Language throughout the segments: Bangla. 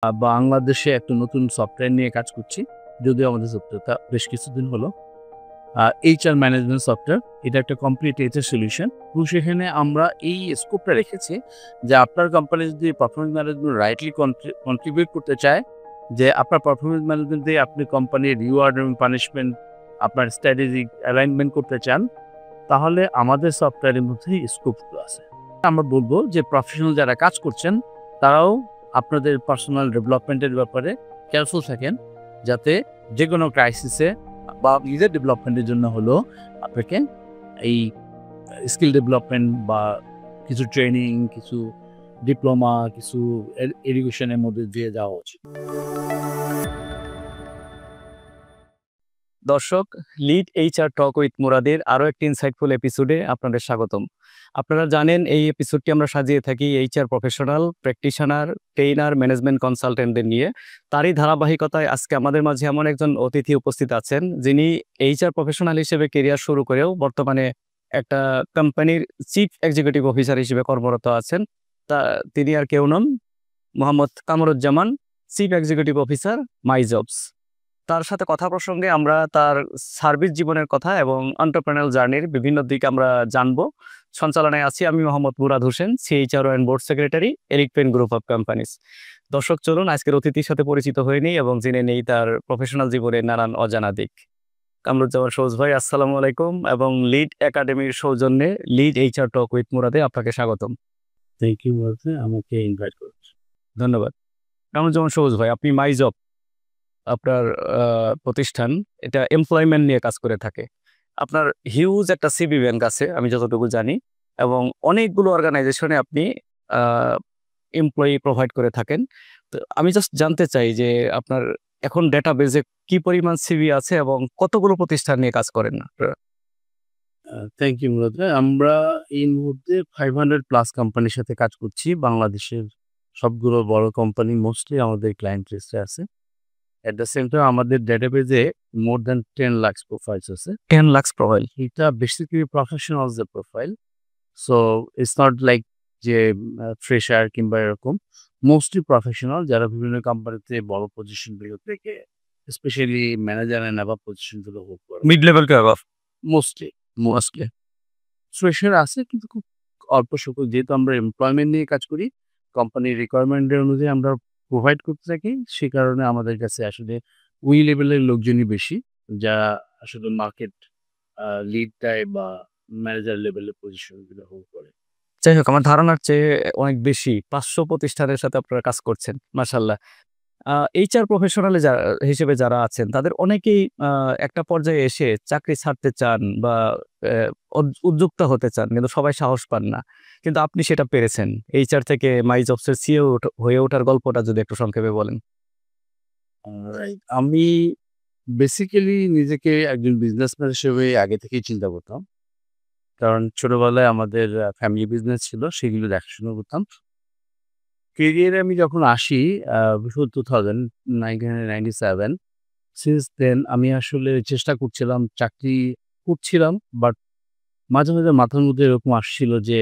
বাংলাদেশে একটা নতুন সফটওয়্যার নিয়ে কাজ করছি। যদিও আমাদের সফটওয়্যারটা বেশ কিছুদিন হলো। HR management software. এটা একটা কমপ্লিট এইচআর সলিউশন। এবং সেখানে আমরা এই স্কোপটা রেখেছি যে আপনার কোম্পানি যদি পারফরম্যান্স ম্যানেজমেন্ট রাইটলি কন্ট্রিবিউট করতে চায়, যে আপনার পারফরম্যান্স ম্যানেজমেন্ট দিয়ে আপনি কোম্পানির রিওয়ার্ড এবং পানিশমেন্ট আপনার স্ট্র্যাটেজিক অ্যালাইনমেন্ট করতে চান, তাহলে আমাদের সফটওয়্যারের মধ্যেই স্কোপগুলো আছে। আমরা বলব যে প্রফেশনাল যারা কাজ করছেন তারাও আপনাদের পার্সোনাল ডেভেলপমেন্টের ব্যাপারে কেয়ারফুল থাকেন, যাতে যেকোনো ক্রাইসিসে বা নিজের ডেভেলপমেন্টের জন্য হলেও আপনাকে এই স্কিল ডেভেলপমেন্ট বা কিছু ট্রেনিং, কিছু ডিপ্লোমা, কিছু এডুকেশনের মধ্যে দিয়ে যাওয়া উচিত। দর্শক, লিড এইচআর টক উইথ মুরাদের আরও একটি ইনসাইটফুল এপিসোডে আপনাদের স্বাগতম। আপনারা জানেন এই এপিসোডটি আমরা সাজিয়ে থাকি HR professional, practitioner, trainer, management কনসালটেন্টদের নিয়ে। তারই ধারাবাহিকতায় আজকে আমাদের মাঝে এমন একজন অতিথি উপস্থিত আছেন যিনি এইচআর প্রফেশনাল হিসেবে কেরিয়ার শুরু করেও বর্তমানে একটা কোম্পানির চিফ এক্সিকিউটিভ অফিসার হিসেবে কর্মরত আছেন। তিনি আর কেউ নন, Mohammad Kamruzzaman, chief executive officer My Jobs. তার সাথে কথা প্রসঙ্গে আমরা তার সার্ভিস জীবনের কথা এবং এন্টারপ্রেনারিয়াল জার্নির বিভিন্ন দিক আমরা জানবো। সঞ্চালনায় আছি আমি Mohammad Murad Hossain, CHRO and board secretary, Elite Pen group of companies. দর্শক, চলুন আজকের অতিথির সাথে পরিচিত হয়ে নিই এবং জেনে নেই তার প্রফেশনাল জীবনের নানান অজানা দিক। কামরুজ্জামান সৌজ ভাই, আসসালামু আলাইকুম এবং লিড একাডেমির সৌজন্যে লিড এইচআর টক উইথ মুরাদে আপনাকে স্বাগতম। থ্যাংক ইউ আমাকে ইনভাইট করেছেন। ধন্যবাদ। কামরুজ্জামান সৌজ ভাই, আপনি মাই জব আপনার প্রতিষ্ঠান, এটা এমপ্লয়মেন্ট নিয়ে কাজ করে থাকে। আপনার হিউজ একটা সিভি ব্যাংক আছে আমি যতটুকু জানি, এবং অনেকগুলো অর্গানাইজেশনে আপনি এমপ্লয়ি প্রোভাইড করে থাকেন। তো আমি জাস্ট জানতে চাই যে আপনার এখন ডেটাবেজে কি পরিমাণ সিভি আছে এবং কতগুলো প্রতিষ্ঠান নিয়ে কাজ করেন আপনারা? থ্যাংক ইউ আমরা এই মুহূর্তে 500+ কোম্পানির সাথে কাজ করছি। বাংলাদেশের সবগুলো বড় কোম্পানি মোস্টলি আমাদের ক্লায়েন্ট লিস্টে আছে। এট দ্য সেম টাইম আমাদের ডেটাবেজে মোর দ্যান 10 লাখ প্রোফাইলস আছে। 10 লাখ প্রোফাইল। এটা বেসিক্যালি প্রফেশনালস এর profile. So it's not like যে ফ্রেশার কিংবা এরকম। মোস্টলি প্রফেশনাল যারা বিভিন্ন কোম্পানিতে বড় পজিশন গুলো থেকে specially manager and above position গুলো হোল্ড করে। মিড লেভেল কে অ্যাবাভ? মোস্টলি ফ্রেশার আছে কিন্তু খুব অল্প সংখ্যক, যেহেতু আমরা এমপ্লয়মেন্ট নিয়ে কাজ করি, কোম্পানির রিকোয়ারমেন্টের অনুযায়ী আমরা প্রোভাইড করতে থাকি। সে কারণে আমাদের কাছে আসলে ওই লেভেলের লোকজনই বেশি, যারা আসলে মার্কেট লিড দেয় বা ম্যানেজার লেভেলের পজিশনগুলো হোল্ড করে। যাই হোক, আমার ধারণার চেয়ে অনেক বেশি 500 প্রতিষ্ঠানের সাথে আপনারা কাজ করছেন, মাশাআল্লাহ। এইচআর প্রফেশনালে হিসেবে যারা আছেন তাদের অনেকেই একটা পর্যায়ে এসে চাকরি ছাড়তে চান বা উদ্যোক্তা হতে চান, কিন্তু সবাই সাহস পান না। কিন্তু আপনি সেটা পেরেছেন। এইচআর থেকে মাই জবসের সিইও হয়ে ওঠার গল্পটা যদি একটু সংক্ষেপে বলেন। আমি বেসিক্যালি নিজেকে একজন বিজনেসম্যান হিসেবে আগে থেকেই চিন্তা করতাম। কারণ ছোটবেলায় আমাদের ফ্যামিলি বিজনেস ছিল, সেগুলো দেখাশোনা করতাম। কেরিয়ারে আমি যখন আসি 1997, সিন্স দেন আমি আসলে চেষ্টা করছিলাম, চাকরি করছিলাম, বাট মাঝে, মাঝে মাথার মধ্যে এরকম আসছিল যে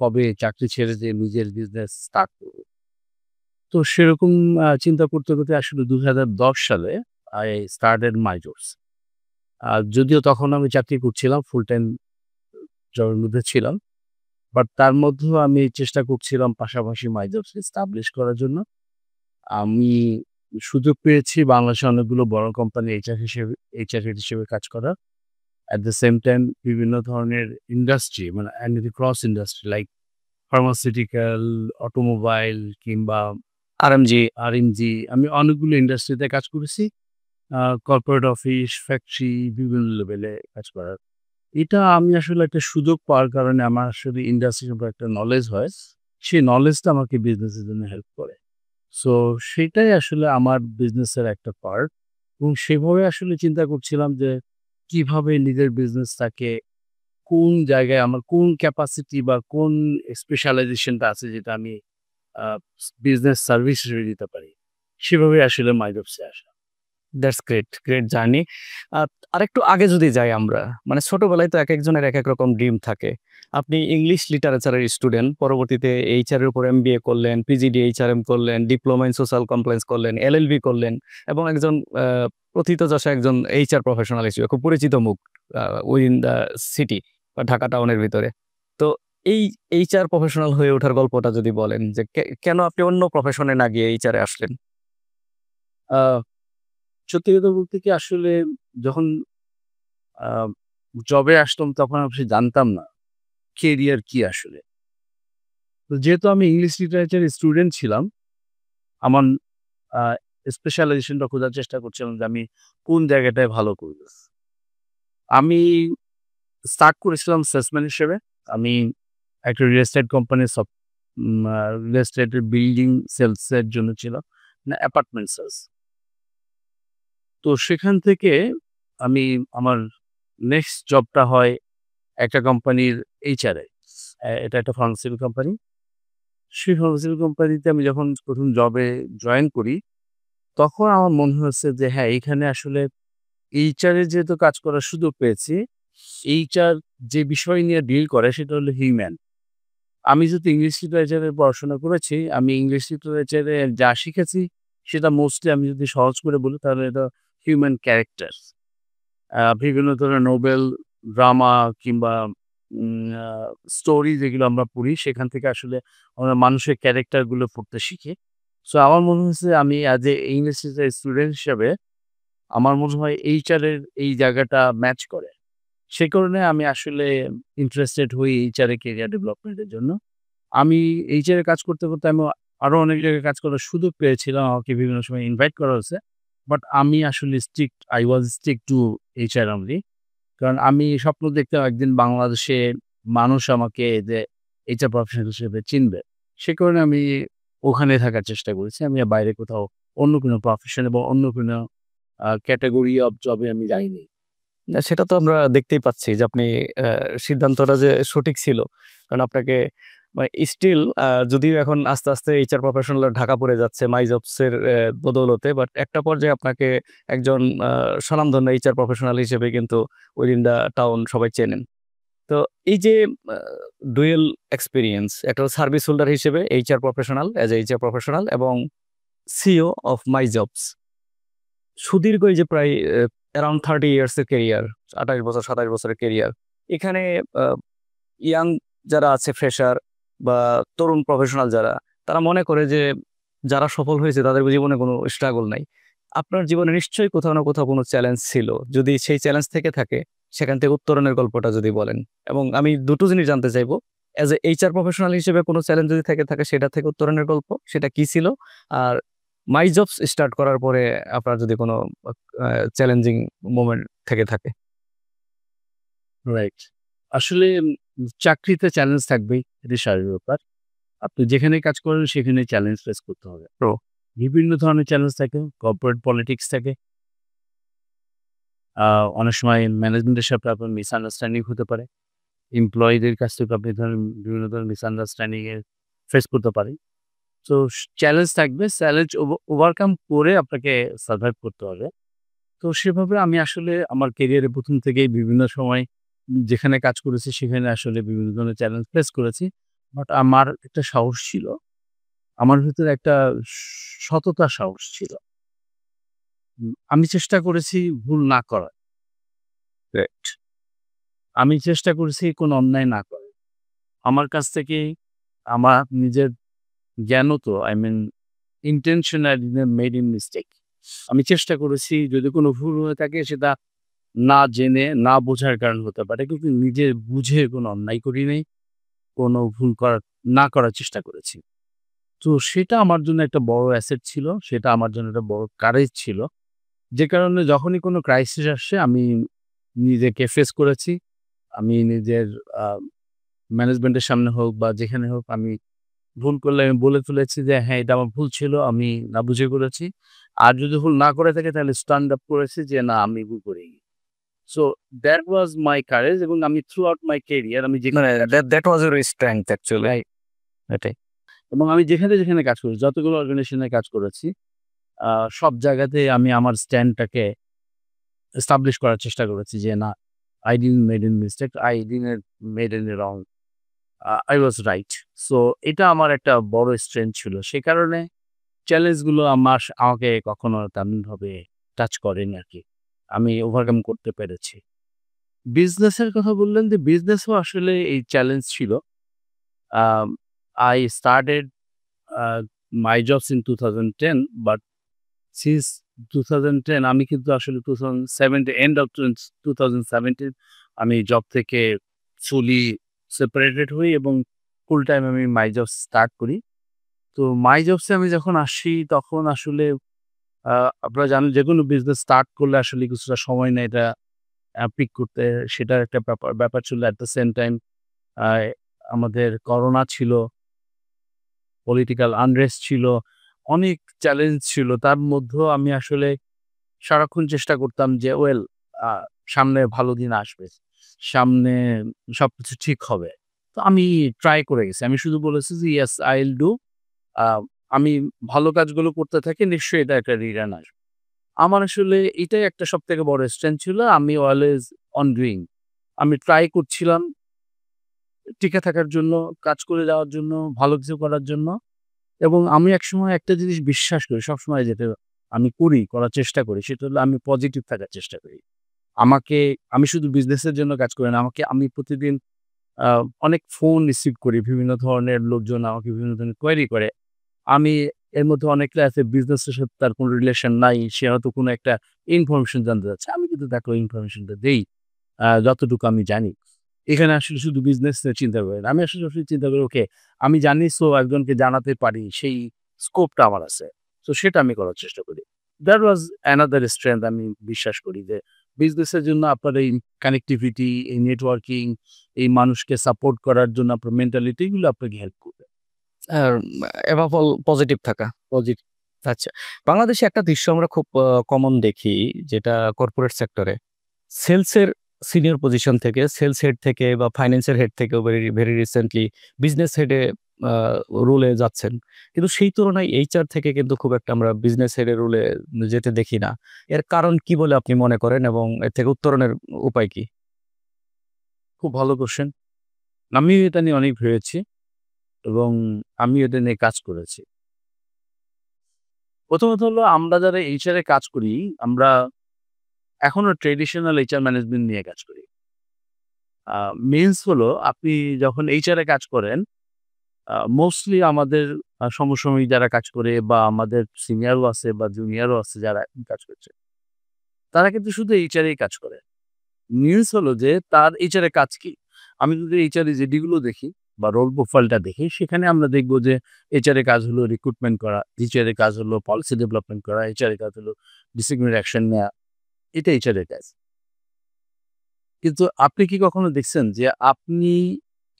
কবে চাকরি ছেড়ে দিয়ে নিজের বিজনেস স্টার্ট করব। তো সেরকম চিন্তা করতে, করতে আসলে 2010 সালে আই স্টার্টেড মাই জবস। যদিও তখন আমি চাকরি করছিলাম, ফুল টাইম জবের মধ্যে ছিলাম। বাট তার মধ্যেও আমি চেষ্টা করছিলাম পাশাপাশি মাই জবস এস্টাবলিশ করার জন্য। আমি সুযোগ পেয়েছি বাংলাদেশের অনেকগুলো বড় কোম্পানি এইচআর হেড হিসেবে কাজ করার। অ্যাট দ্য সেম টাইম বিভিন্ন ধরনের ইন্ডাস্ট্রি, মানে cross industry like pharmaceutical, automobile কিংবা আরএমজি, আমি অনেকগুলো ইন্ডাস্ট্রিতে কাজ করেছি। কর্পোরেট অফিস, ফ্যাক্টরি, বিভিন্ন লেভেলে কাজ করার। এটা আমি আসলে একটা সুযোগ পাওয়ার কারণে আমার আসলে ইন্ডাস্ট্রির উপর একটা নলেজ হয়। সেই নলেজটা আমাকে বিজনেসের জন্য হেল্প করে। সো সেটাই আসলে আমার বিজনেসের একটা পার্ট, এবং সেভাবে আসলে চিন্তা করছিলাম যে কিভাবে নিজের বিজনেসটাকে কোন জায়গায় আমার কোন ক্যাপাসিটি বা কোন স্পেশালাইজেশনটা আছে যেটা আমি বিজনেস সার্ভিস হিসেবে দিতে পারি। সেভাবে আসলে মাই জবসে আসা। That's great, great journey. আরেকটু আগে যদি যাই আমরা, মানে ছোটবেলায় তো একেকজনের একেক রকম ড্রিম থাকে। আপনি ইংলিশ লিটারেচারের স্টুডেন্ট, পরবর্তীতে এইচআর এর উপর এমবিএ করলেন, পিজিডি এইচআরএম করলেন, ডিপ্লোমা ইন সোশ্যাল কমপ্লেন্স করলেন, এলএলবি করলেন এবং একজন প্রথিতযশা একজন এইচআর প্রফেশনাল হিসেবে খুব পরিচিত মুখ উইদিন দ্য সিটি বা ঢাকা টাউনের ভিতরে। তো এই এইচআর প্রফেশনাল হয়ে ওঠার গল্পটা যদি বলেন যে কেন আপনি অন্য প্রফেশনে না গিয়ে এইচআরে আসলেন? আহ, সত্যি কথা বলতে কি আসলে যখন জবে আসতাম তখন আমি জানতাম না কেরিয়ার কি আসলে। তো যেহেতু আমি ইংলিশ লিটারেচারের স্টুডেন্ট ছিলাম, আমার স্পেশালাইজেশনটা খোঁজার চেষ্টা করছিলাম যে আমি কোন জায়গাটায় ভালো করব। আমি স্টার্ট করেছিলাম সেলসম্যান হিসেবে। আমি একটা রিয়েল এস্টেট কোম্পানির রিয়েল এস্টেটের বিল্ডিং সেলসের জন্য ছিল, না অ্যাপার্টমেন্ট সেলস। তো সেখান থেকে আমি আমার নেক্সট জবটা হয় একটা কোম্পানির এইচআরে। এটা একটা ফার্মাসিউটিক্যাল কোম্পানি। সেই ফার্মাসিউটিক্যাল কোম্পানিতে আমি যখন প্রথম জবে জয়েন করি, তখন আমার মনে হয়েছে যে হ্যাঁ, এইখানে আসলে এইচআরে যেহেতু কাজ করার সুযোগ পেয়েছি, এইচআর যে বিষয় নিয়ে ডিল করে সেটা হলো হিউম্যান। আমি যেহেতু ইংলিশ লিটারেচারে পড়াশোনা করেছি, আমি ইংলিশ লিটারেচারে যা শিখেছি সেটা মোস্টলি আমি যদি সহজ করে বলি তাহলে এটা হিউম্যান ক্যারেক্টার। বিভিন্ন ধরনের নোবেল, ড্রামা কিংবা স্টোরি যেগুলো আমরা পড়ি সেখান থেকে আসলে আমরা মানুষের ক্যারেক্টারগুলো পড়তে শিখি। সো আমার মনে হয়েছে আমি as a English literature student হিসেবে আমার মনে হয় এইচআর এর এই জায়গাটা ম্যাচ করে। সে কারণে আমি আসলে ইন্টারেস্টেড হই এইচআর এ ক্যারিয়ার ডেভেলপমেন্টের জন্য। আমি এইচআর এ কাজ করতে, করতে আমি আরো অনেক জায়গায় কাজ করার সুযোগ পেয়েছিলাম। আমাকে বিভিন্ন সময় ইনভাইট করা হয়েছে। বাট আমি আসলে I was stick to HR only। কারণ আমি স্বপ্ন দেখতাম একদিন বাংলাদেশে মানুষ আমাকে যে এইচআর প্রফেশনাল হিসেবে চিনবে। সে কারণে আমি ওখানে থাকার চেষ্টা করেছি। আমি আর বাইরে কোথাও অন্য কোনো প্রফেশন বা অন্য কোনো ক্যাটেগরি অফ জবে আমি যাইনি। না, সেটা তো আমরা দেখতেই পাচ্ছি যে আপনি সিদ্ধান্তটা যে সঠিক ছিল। কারণ আপনাকে মানে স্টিল যদিও এখন আস্তে, আস্তে এইচআর প্রফেশনাল ঢাকা পড়ে যাচ্ছে মাইজবস এর বদৌলতে। বাট একটা পর্যায়ে আপনাকে একজন স্বনামধন্য এইচআর প্রফেশনাল হিসেবে কিন্তু উইদিন দ্য টাউন সবাই চেনেন। তো এই যে আ ডুয়াল এক্সপেরিয়েন্স, একটা সার্ভিস হোল্ডার হিসেবে HR professional, as a HR professional এবং সিইও অফ মাইজবস। সুদীর্ঘ এই যে প্রায় অ্যারাউন্ড 30 ইয়ার্স এর ক্যারিয়ার, ২৮ বছর ২৭ বছরের ক্যারিয়ার। এখানে আ ইয়াং যারা আছে ফ্রেশার বা তরুণ প্রফেশনাল যারা, তারা মনে করে যে যারা সফল হয়েছে তাদের জীবনে কোনো স্ট্রাগল নাই। আপনার জীবনে নিশ্চয়ই কোথাও না কোথাও কোনো চ্যালেঞ্জ ছিল। যদি সেই চ্যালেঞ্জ থেকে থাকে সেখান থেকে উত্তরণের গল্পটা যদি বলেন। এবং আমি ২ টো জিনিস জানতে চাইবো। অ্যাজ এ এইচআর প্রফেশনাল হিসেবে কোনো চ্যালেঞ্জ যদি থেকে থাকে সেটা থেকে উত্তরণের গল্প, সেটা কি ছিল? আর মাইজবস স্টার্ট করার পরে আপনার যদি কোনো আ চ্যালেঞ্জিং মোমেন্ট থেকে থাকে? রাইট। আসলে চাকরিতে চ্যালেঞ্জ থাকবেই। এটি স্বাভাবিক ব্যাপার। আপনি যেখানেই কাজ করেন সেখানেই চ্যালেঞ্জ ফেস করতে হবে। তো বিভিন্ন ধরনের চ্যালেঞ্জ থাকে। কর্পোরেট পলিটিক্স থাকে। আ অনেক সময় ম্যানেজমেন্টের সাথে আপনার মিসআন্ডারস্ট্যান্ডিং হতে পারে। এমপ্লয়িদের কাছ থেকে আপনি ধরেন বিভিন্ন ধরনের মিসআন্ডারস্ট্যান্ডিং এর ফেস করতে পারেন। তো চ্যালেঞ্জ থাকবে। চ্যালেঞ্জ ওভারকাম করে আপনাকে সারভাইভ করতে হবে। তো সেভাবে আমি আসলে আমার ক্যারিয়ারে ১ম থেকেই বিভিন্ন সময় যেখানে কাজ করেছি সেখানে আসলে বিভিন্ন ধরনের চ্যালেঞ্জ ফেস করেছি। বাট আমার একটা সাহস ছিল। আমার ভেতরে একটা সততার সাহস ছিল। আমি চেষ্টা করেছি ভুল না করার। রাইট। আমি চেষ্টা করেছি কোনো অন্যায় না করার। আমার কাছ থেকে আমার নিজের জ্ঞানত I mean intentionally made in mistake। আমি চেষ্টা করেছি যদি কোনো ভুল হয়ে থাকে সেটা না জেনে, না বোঝার কারণে হতে পারে। কিন্তু নিজে বুঝে কোনো অন্যায় করি নাই। কোনো ভুল না করার চেষ্টা করেছি। তো সেটা আমার জন্য একটা বড় অ্যাসেট ছিল। সেটা আমার জন্য একটা বড় কারেজ ছিল। যে কারণে যখনই কোনো ক্রাইসিস আসছে আমি নিজেকে ফেস করেছি। আমি নিজের আ ম্যানেজমেন্টের সামনে হোক বা যেখানে হোক আমি ভুল করলে আমি বলে ফেলেছি যে, "হ্যাঁ, এটা আমার ভুল ছিল। আমি না বুঝে করেছি।" আর যদি ভুল না করে থাকে তাহলে স্ট্যান্ড আপ করেছি যে, "না, আমি ভুল করিনি।" So that was my courage এবং আমি থ্রু আউট মাই ক্যারিয়ার আমি মানে যেখানে কাজ that was your strength actually. Right এটাই। এবং আমি যেখানে কাজ করেছি, যতগুলো অর্গানাইজেশনে কাজ করেছি, সব জায়গাতে আমি আমার স্ট্যান্ডটাকে এস্টাবলিশ করার চেষ্টা করেছি যে না, I didn't made any mistake, I didn't made any wrong, I was right. So এটা আমার একটা বড় স্ট্রেংথ ছিল। সে কারণে চ্যালেঞ্জগুলো আমাকে কখনো তেমনভাবে টাচ করেনি আরকি। আমি ওভারকাম করতে পেরেছি। বিজনেসের কথা বললেন যে বিজনেসও আসলে এই চ্যালেঞ্জ ছিল। Um, I started my jobs in 2010, but since 2010 আমি কিন্তু আসলে 2017 end of 2017 আমি জব থেকে fully separated হই এবং ফুল টাইম আমি মাই জবস স্টার্ট করি। তো মাই জবসে আমি যখন আসি তখন আসলে আ আপনারা জানেন যেকোনো বিজনেস স্টার্ট করলে আসলে কিছুটা সময় নেয় এটা পিক করতে। সেটার একটা ব্যাপার ছিল। এট দ্য সেম টাইম আ আমাদের করোনা ছিল, পলিটিক্যাল আনরেস্ট ছিল, অনেক চ্যালেঞ্জ ছিল। তার মধ্যেও আমি আসলে সারাক্ষণ চেষ্টা করতাম যে আ সামনে ভালো দিন আসবে। সামনে সবকিছু ঠিক হবে। তো আমি ট্রাই করে গেছি। আমি শুধু বলেছি যে, "ইয়েস, আই উইল ডু।" আ আমি ভালো কাজগুলো করতে থাকি, নিশ্চয়ই এটা একটা রিটার্ন আসবে। আমার আসলে এটাই একটা সবথেকে বড় স্ট্রেংথ ছিল। আমি অলওয়েজ অন ডুইং। আমি ট্রাই করছিলাম টিকে থাকার জন্য, কাজ করে যাওয়ার জন্য, ভালো কিছু করার জন্য। এবং আমি একসময় একটা জিনিস বিশ্বাস করি, সবসময় যেটা আমি করার চেষ্টা করি, সেটা হলো আমি পজিটিভ থাকার চেষ্টা করি। আমাকে আমি শুধু বিজনেসের জন্য কাজ করি না। আমি প্রতিদিন আ অনেক ফোন রিসিভ করি। বিভিন্ন ধরনের লোকজন আমাকে বিভিন্ন ধরনের কোয়েরি করে। আমি এর মধ্যে অনেকে আছে বিজনেসের সাথে তার কোনো রিলেশন নাই। সে হয়তো কোনো একটা ইনফরমেশন জানতে চাচ্ছে। আমি কিন্তু তাকে ওই ইনফরমেশনটা দেই যতটুকু আমি জানি। এখানে আসলে শুধু বিজনেস নিয়ে চিন্তা করি না। আমি আসলে সবসময় চিন্তা করি ওকে আমি জানি সো একজনকে জানাতে পারি সেই স্কোপটা আমার আছে। সো সেটা আমি করার চেষ্টা করি। That was another strength আমি বিশ্বাস করি যে বিজনেসের জন্য আপনার এই কানেক্টিভিটি, এই নেটওয়ার্কিং, এই মানুষকে সাপোর্ট করার জন্য আপনার মেন্টালিটি এগুলো আপনাকে হেল্প করবে। আর above all পজিটিভ থাকা। পজিটিভ আচ্ছা। বাংলাদেশে একটা দৃশ্য আমরা খুব কমন দেখি যেটা কর্পোরেট সেক্টরে। সেলসের সিনিয়র পজিশন থেকে সেলস হেড থেকে বা ফাইন্যান্সের হেড থেকেও ভেরি রিসেন্টলি বিজনেস হেডে আ রোলে যাচ্ছেন। কিন্তু সেই তুলনায় এইচআর থেকে কিন্তু খুব একটা আমরা বিজনেস হেডের রোলে যেতে দেখি না। এর কারণ কি বলে আপনি মনে করেন এবং এর থেকে উত্তরণের উপায় কি? খুব ভালো কোয়েশ্চেন। আমিও এটা নিয়ে অনেক ভেবেছি এবং আমি এটা নিয়ে কাজ করেছি। প্রথমত হলো আমরা যারা এইচআর এ কাজ করি, আমরা এখনো ট্র্যাডিশনাল এইচআর ম্যানেজমেন্ট নিয়ে কাজ করি। আ মিনস হলো আপনি যখন এইচআর এ কাজ করেন, মোস্টলি আমাদের সমসাময়িক যারা কাজ করে বা আমাদের সিনিয়রও আছে বা জুনিয়রও আছে যারা এখন কাজ করছে। তারা কিন্তু শুধু এইচআর এই কাজ করে। মিনস হলো যে তার এইচআর এর কাজ কি? আমি যদি এইচআর এর যেডি গুলো দেখি বা রোল প্রোফাইলটা দেখি, সেখানে আমরা দেখব যে এইচআর এর কাজ হলো রিক্রুটমেন্ট করা, এইচআর এর কাজ হলো পলিসি ডেভেলপমেন্ট করা, এইচআর এর কাজ হলো ডিসিপ্লিনারি অ্যাকশন নেয়া। এটা এইচআর এর কাজ। কিন্তু আপনি কি কখনো দেখছেন যে আপনি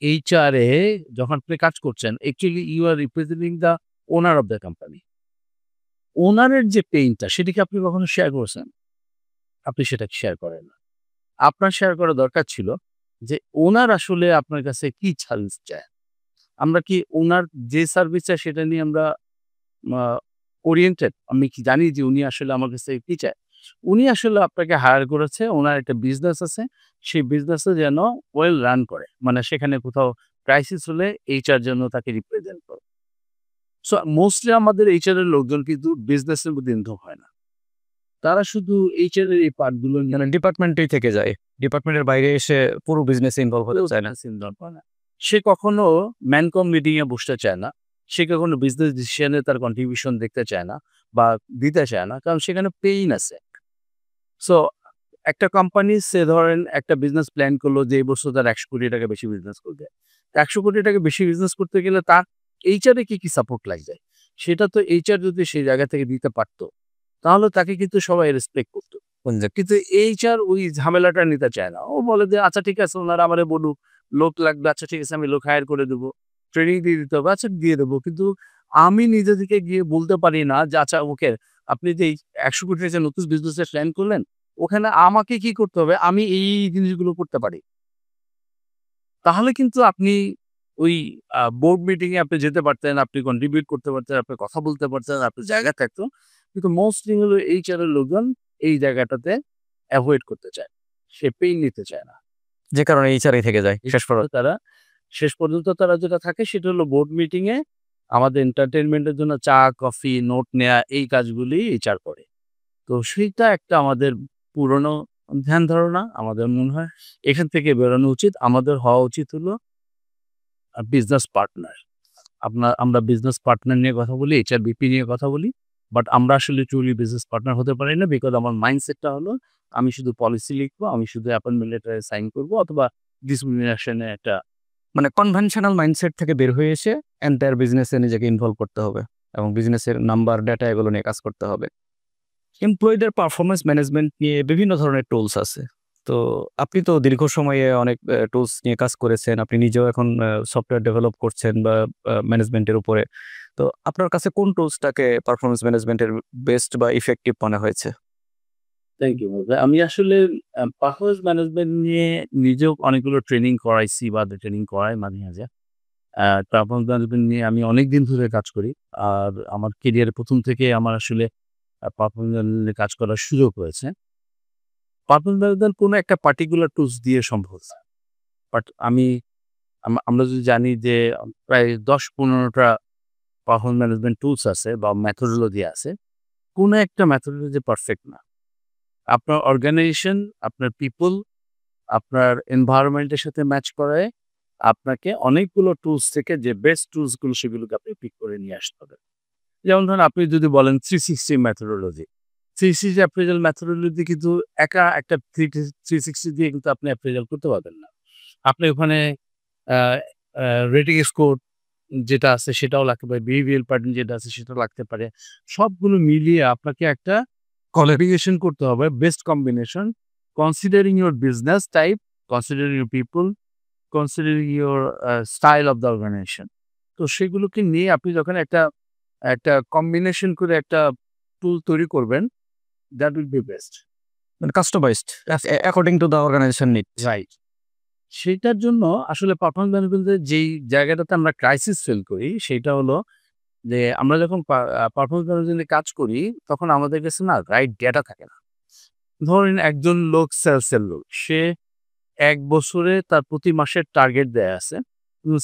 এইচআর এ যখন আপনি কাজ করছেন, actually you are representing the owner of the company. ওনারের যে পেইনটা সেটা কি আপনি কখনো শেয়ার করেছেন? আপনি সেটা শেয়ার করেন না। আপনার শেয়ার করা দরকার ছিল যে ওনার আসলে আপনার কাছে কি সার্ভিস চায়? আমরা কি ওনার যে সার্ভিস চায় সেটা নিয়ে আমরা আ ওরিয়েন্টেড? আমি কি জানি যে উনি আসলে আমার কাছ থেকে কি চায়? উনি আসলে আপনাকে হায়ার করেছে, উনার একটা বিজনেস আছে। সেই বিজনেসে যেন ওয়েল রান করে। মানে সেখানে কোথাও ক্রাইসিস হলে এইচআর যেন তাকে রিপ্রেজেন্ট করে। সো মোস্টলি আমাদের এইচআর এর লোকজন কিন্তু বিজনেসের মধ্যে ইনভলভ হয় না। তারা শুধু এইচআর এর এই পার্ট গুলো নিয়ে মানে ডিপার্টমেন্টেই থেকে যায়। ডিপার্টমেন্টের বাইরে এসে পুরো বিজনেসে ইনভলভ হতে চায় না। ইনভলভ হয় না। সে কখনো ম্যানকম মিটিং এ বসতে চায় না। সে কখনো বিজনেস ডিসিশন এ তার কন্ট্রিবিউশন দেখতে চায় না বা দিতে চায় না। কারণ সেখানে পেইন আছে। সো একটা কোম্পানি সে ধরেন একটা বিজনেস প্ল্যান করলো যে এই বছর তার ৳১০০,০০,০০,০০০ বেশি বিজনেস করবে। ৳১০০,০০,০০,০০০ বেশি বিজনেস করতে গেলে তার এইচআর এ কি সাপোর্ট লাগবে? সেটা তো এইচআর যদি সেই জায়গা থেকে দিতে পারত, তাহলে তাকে কিন্তু সবাই রেসপেক্ট করত। কিন্তু এইচআর ওই ঝামেলাটা নিতে চায় না। ও বলে যে, "আচ্ছা ঠিক আছে উনারা আমারে বলুক, লোক লাগবে। আচ্ছা ঠিক আছে আমি লোক হায়ার করে দেব। ট্রেনিং দিয়ে দিতে হবে। আচ্ছা দিয়ে দেব। কিন্তু আমি নিজে থেকে গিয়ে বলতে পারি না যে আচ্ছা ওকে আপনি যে এই ৳১০০,০০,০০,০০০ যে নতুন বিজনেসের প্ল্যান করলেন, ওখানে আমাকে কি করতে হবে? আমি এই জিনিসগুলো করতে পারি।" তাহলে কিন্তু আপনি ওই বোর্ড মিটিং এ আপনি যেতে পারতেন, আপনি কন্ট্রিবিউট করতে পারতেন, আপনি কথা বলতে পারতেন, আপনার জায়গা থাকতো। কিন্তু মোস্টলি হলো এইচআর এর লোকজন এই জায়গাটাতে অ্যাভয়েড করতে চায়, সে পেইন নিতে চায় না। যে কারণে এইচআরই থেকে যায় শেষ পর্যন্ত। শেষ পর্যন্ত তারা যেটা থাকে সেটা হলো বোর্ড মিটিং এ আমাদের এন্টারটেইনমেন্টের জন্য চা, কফি, নোট নেয়া এই কাজগুলি এইচআর করে। তো সেইটা একটা আমাদের পুরনো ধ্যান ধারণা। আমাদের মনে হয় এখান থেকে বেরোনো উচিত। আমাদের হওয়া উচিত হলো বিজনেস পার্টনার। আমরা বিজনেস পার্টনার নিয়ে কথা বলি, এইচআর বিপি নিয়ে কথা বলি। বাট আমরা আসলে ট্রুলি বিজনেস পার্টনার হতে পারি না, বিকজ আমার মাইন্ডসেটটা হলো আমি শুধু পলিসি লিখবো, আমি শুধু অ্যাপয়েন্টমেন্ট লেটারে সাইন করবো অথবা ডিসক্রিমিনেশন এ একটা মানে কনভেনশনাল মাইন্ডসেট থেকে বের হয়ে এসে এন্টায়ার বিজনেসে নিজেকে ইনভলভ করতে হবে এবং বিজনেসের নাম্বার, ডেটা এগুলো নিয়ে কাজ করতে হবে। এমপ্লয়ীদের পারফরমেন্স ম্যানেজমেন্ট নিয়ে বিভিন্ন ধরনের টুলস আছে। তো আপনি তো দীর্ঘ সময়ে অনেক টুলস নিয়ে কাজ করেছেন। আপনি নিজেও এখন সফটওয়্যার ডেভেলপ করছেন বা ম্যানেজমেন্টের উপরে। তো আপনার কাছে কোন টুলসটাকে পারফরমেন্স ম্যানেজমেন্টের বেস্ট বা ইফেক্টিভ মনে হয়েছে? Thank you. আমি আসলে পারফরম্যান্স ম্যানেজমেন্ট নিয়ে নিজেও অনেকগুলো ট্রেনিং করাইছি বা ট্রেনিং করাই মাঝে, মাঝে। পারফরম্যান্স ম্যানেজমেন্ট নিয়ে আমি অনেকদিন ধরে কাজ করি। আর আমার কেরিয়ারের ১ম থেকে আমার আসলে পারফরম্যান্স ম্যানেজমেন্ট নিয়ে কাজ করার সুযোগ হয়েছে। পারফরম্যান্স ম্যানেজমেন্ট কোনো একটা পার্টিকুলার টুলস দিয়ে সম্ভব না। বাট আমরা যদি জানি যে প্রায় ১০-১৫ টা পারফরম্যান্স ম্যানেজমেন্ট টুলস আছে বা মেথোডোলজি আছে। কোনো একটা মেথোডোলজি পারফেক্ট না। আপনার অর্গানাইজেশন, আপনার পিপল, আপনার এনভায়রনমেন্টের সাথে ম্যাচ করায় আপনাকে অনেকগুলো টুলস থেকে যে বেস্ট টুলস গুলো সেগুলোকে আপনি পিক করে নিয়ে আসতে হবে। যেমন ধরুন আপনি যদি বলেন 360 মেথোডোলজি। 360 অ্যাপ্রেজাল মেথোডোলজি কিন্তু একা একটা 360 দিয়ে কিন্তু আপনি অ্যাপ্রেজাল করতে পারবেন না। আপনি ওখানে আ আ রেটিং স্কোর যেটা আছে সেটাও লাগতে পারে, বিহেভিয়ারাল প্যাটার্ন যেটা আছে সেটাও লাগতে পারে। সবগুলো মিলিয়ে আপনাকে একটা কোয়ালিফিকেশন করতে হবে, best combination, considering your business type, considering your people, considering your style of the organisation. তো সেগুলোকে নিয়ে আপনি যখন একটা একটা কম্বিনেশন করে একটা টুল তৈরি করবেন, দ্যাট উইল বি বেস্ট। মানে customised according to the organisation need. Right. সেটার জন্য আসলে পারফরম্যান্স ম্যানেজমেন্টের যেই জায়গাটাতে আমরা ক্রাইসিস ফিল করি সেটা হলো যে আমরা যখন পারফরম্যান্স ম্যানেজমেন্টে কাজ করি তখন আমাদের কাছে না রাইট ডেটা থাকে না। ধরেন একজন লোক সেলসের লোক। সে ১ বছরে তার প্রতি মাসের টার্গেট দেয়া আছে।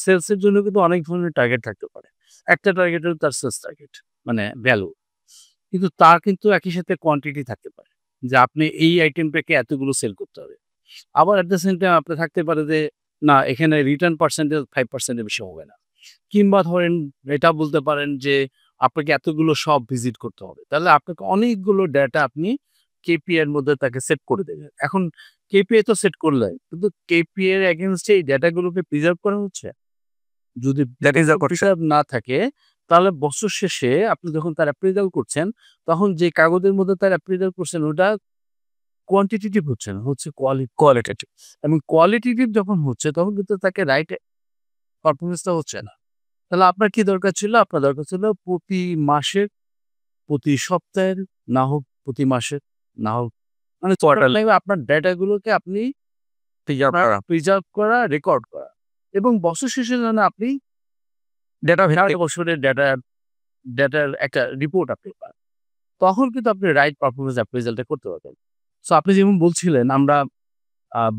সেলসের জন্য কিন্তু অনেক ধরনের টার্গেট থাকতে পারে। একটা টার্গেট হলো তার সেলস টার্গেট মানে ভ্যালু। কিন্তু তার কিন্তু একই সাথে কোয়ান্টিটি থাকতে পারে। যে আপনি এই আইটেমটাকে এতগুলো সেল করতে হবে। আবার এট দ্য সেম টাইম আপনার থাকতে পারে যে না এখানে রিটার্ন পার্সেন্টেজ 5% এর বেশি হবে না। কিংবা ধরেন এটা বলতে পারেন যে আপনাকে এতগুলো শপ ভিজিট করতে হবে। তাহলে আপনাকে অনেকগুলো ডেটা আপনি কেপিআই এর মধ্যে তাকে সেট করে দেবেন। এখন কেপিআই তো সেট করলেন। কিন্তু কেপিআই এর এগেইনস্ট এ এই ডেটাগুলোকে প্রিজার্ভ করা হচ্ছে। যদি that is the question. Preserve না থাকে তাহলে বছর শেষে আপনি যখন তার অ্যাপ্রেজাল করছেন তখন যে কাগজের মধ্যে তার অ্যাপ্রেজাল করছেন ওটা কোয়ান্টিটেটিভ হচ্ছে না, হচ্ছে কোয়ালিটেটিভ। এবং কোয়ালিটেটিভ যখন হচ্ছে তখন কিন্তু তাকে রাইট পারফরম্যান্সটা হচ্ছে না। তাহলে আপনার কি দরকার ছিল? আপনার দরকার ছিল প্রতি মাসের, প্রতি সপ্তাহের, না হোক প্রতি মাসের, না হোক মানে কোয়ার্টারলি আপনার ডেটাগুলোকে আপনি প্রিজার্ভ করা, রেকর্ড করা এবং বছর শেষে যেন আপনি ডেটা সারা ভিত্তিক। বছরের ডেটার একটা রিপোর্ট আপনি পান। তখন কিন্তু আপনি রাইট পারফরম্যান্স অ্যাপ্রেজালটা করতে পারবেন। সো আপনি যেমন বলছিলেন আমরা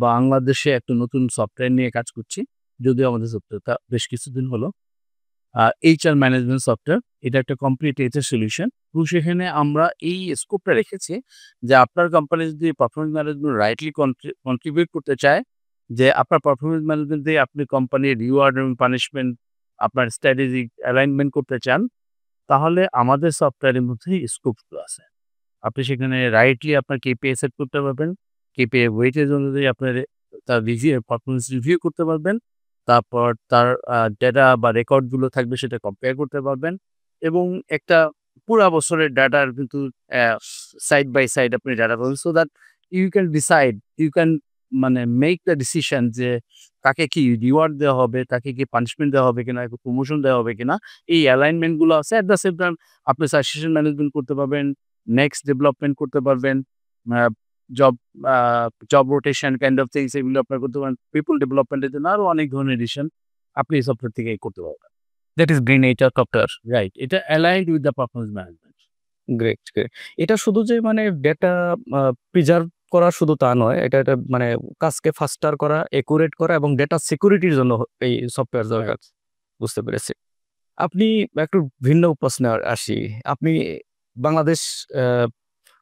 বাংলাদেশে একটা নতুন সফটওয়্যার নিয়ে কাজ করছি। যদিও আমাদের সফটওয়্যারটা বেশ কিছুদিন হলো। HR management software. এটা একটা কমপ্লিট এইচআর সলিউশন। এবং সেখানে আমরা এই স্কোপটা রেখেছি যে আপনার কোম্পানি যদি পারফরম্যান্স ম্যানেজমেন্ট রাইটলি কন্ট্রিবিউট করতে চায়, যে আপনার পারফরম্যান্স ম্যানেজমেন্ট দিয়ে আপনি কোম্পানির রিওয়ার্ড এবং পানিশমেন্ট আপনার স্ট্র্যাটেজিক অ্যালাইনমেন্ট করতে চান, তাহলে আমাদের সফটওয়্যারের মধ্যেই স্কোপগুলো আছে। আপনি সেখানে রাইটলি আপনার কেপিআই সেট করতে পারবেন। কেপিআই ওয়েটেজ অনুযায়ী আপনার তার পারফরম্যান্স রিভিউ করতে পারবেন। তারপর তার ডেটা বা রেকর্ড গুলো থাকবে সেটা কম্পেয়ার করতে পারবেন। এবং একটা পুরা বছরের ডাটার কিন্তু সাইড বাই সাইড আপনি ডাটা পাবেন। So that you can decide, you can মানে মেক দ্য ডিসিশন যে তাকে কি রিওয়ার্ড দেওয়া হবে, তাকে কি পানিশমেন্ট দেওয়া হবে কিনা, প্রমোশন দেওয়া হবে কিনা। এই অ্যালাইনমেন্ট গুলো আছে। এট দ্য সেম টাইম আপনি সাকসেশন ম্যানেজমেন্ট করতে পারবেন, নেক্সট ডেভেলপমেন্ট করতে পারবেন, আ job a job rotation kind of things এগুলো আপনার করতে পারেন। পিপল ডেভেলপমেন্টের জন্য আরো অনেক ধরনের ডিসিশন আপনি এই সফটওয়্যার থেকে করতে পারবেন। That is green HR software. Right. এটা aligned with the performance management. Great, great. এটা শুধু যে মানে ডেটা প্রিজার্ভ করা শুধু তা নয়। এটা মানে কাজকে ফাস্টার করা, একুরেট করা এবং ডেটা সিকিউরিটির জন্য এই সফটওয়্যার দরকার। রাইট। বুঝতে পেরেছি। আপনি একটু ভিন্ন প্রশ্নে আসি। আপনি বাংলাদেশ আ